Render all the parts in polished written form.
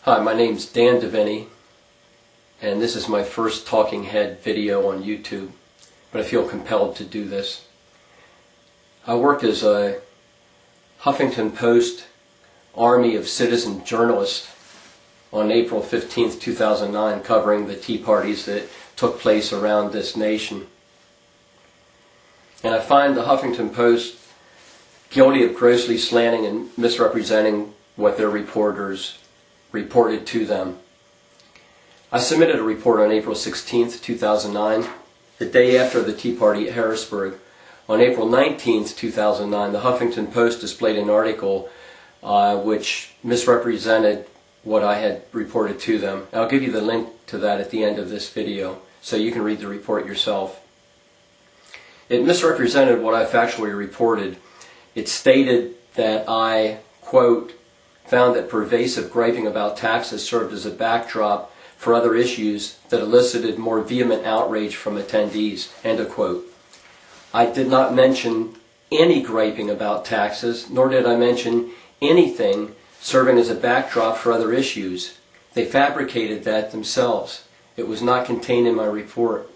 Hi, my name's Dan Deviney, and this is my first talking head video on YouTube, but I feel compelled to do this. I worked as a Huffington Post army of citizen journalists on April 15th, 2009, covering the tea parties that took place around this nation. And I find the Huffington Post guilty of grossly slanting and misrepresenting what their reporters reported to them. I submitted a report on April 16th, 2009, the day after the Tea Party at Harrisburg. On April 19th, 2009, the Huffington Post displayed an article which misrepresented what I had reported to them. I'll give you the link to that at the end of this video so you can read the report yourself. It misrepresented what I factually reported. It stated that I, quote, found that pervasive griping about taxes served as a backdrop for other issues that elicited more vehement outrage from attendees, end of quote. I did not mention any griping about taxes, nor did I mention anything serving as a backdrop for other issues. They fabricated that themselves. It was not contained in my report.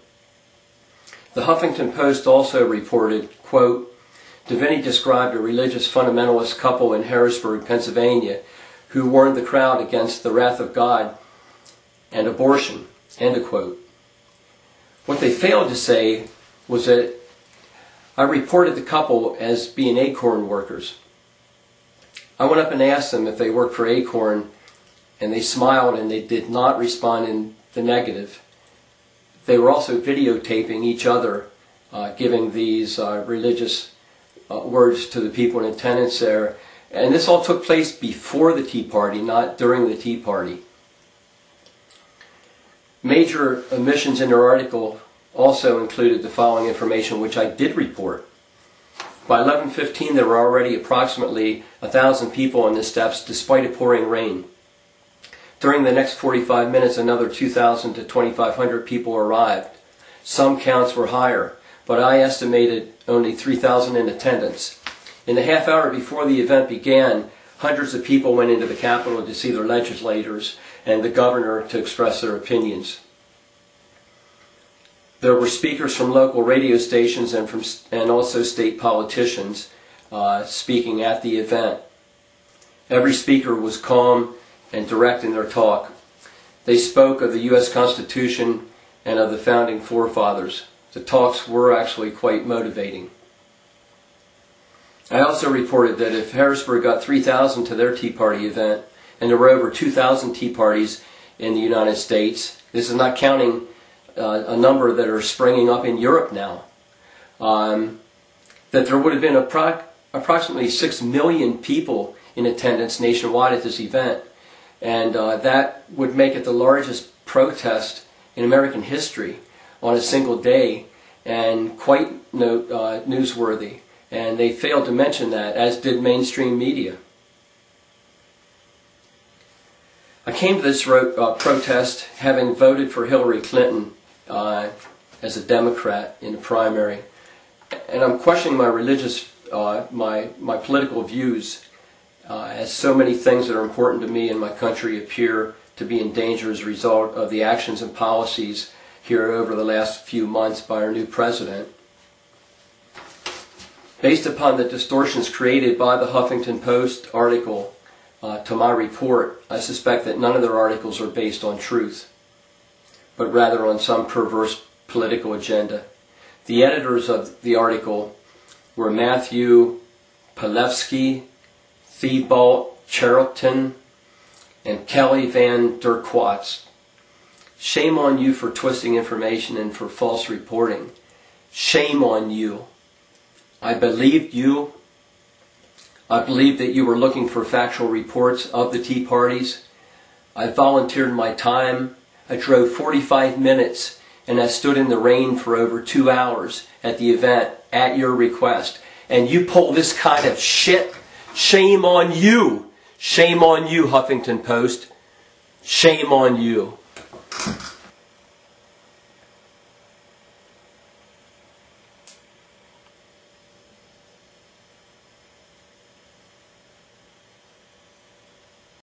The Huffington Post also reported, quote, Deviney described a religious fundamentalist couple in Harrisburg, Pennsylvania, who warned the crowd against the wrath of God and abortion, end of quote. What they failed to say was that I reported the couple as being Acorn workers. I went up and asked them if they worked for Acorn, and they smiled and they did not respond in the negative. They were also videotaping each other, giving these religious words to the people in attendance there. And this all took place before the Tea Party, not during the Tea Party. Major omissions in their article also included the following information, which I did report. By 11:15, there were already approximately 1,000 people on the steps, despite a pouring rain. During the next 45 minutes, another 2,000 to 2,500 people arrived. Some counts were higher, but I estimated only 3,000 in attendance. In the half hour before the event began, hundreds of people went into the Capitol to see their legislators and the governor to express their opinions. There were speakers from local radio stations and also state politicians speaking at the event. Every speaker was calm and direct in their talk. They spoke of the U.S. Constitution and of the founding forefathers. The talks were actually quite motivating. I also reported that if Harrisburg got 3,000 to their Tea Party event, and there were over 2,000 Tea Parties in the United States, this is not counting a number that are springing up in Europe now, that there would have been approximately 6 million people in attendance nationwide at this event. And that would make it the largest protest in American history on a single day, and quite newsworthy. And they failed to mention that, as did mainstream media. I came to this protest having voted for Hillary Clinton as a Democrat in the primary, and I'm questioning my religious, my political views, as so many things that are important to me and my country appear to be in danger as a result of the actions and policies here over the last few months by our new president. Based upon the distortions created by the Huffington Post article to my report, I suspect that none of their articles are based on truth, but rather on some perverse political agenda. The editors of the article were Matthew Palevsky, Thibault Charlton, and Kelly Van Der Kwats. Shame on you for twisting information and for false reporting. Shame on you. I believed you. I believed that you were looking for factual reports of the Tea Parties. I volunteered my time. I drove 45 minutes and I stood in the rain for over 2 hours at the event at your request. And you pull this kind of shit? Shame on you. Shame on you, Huffington Post. Shame on you.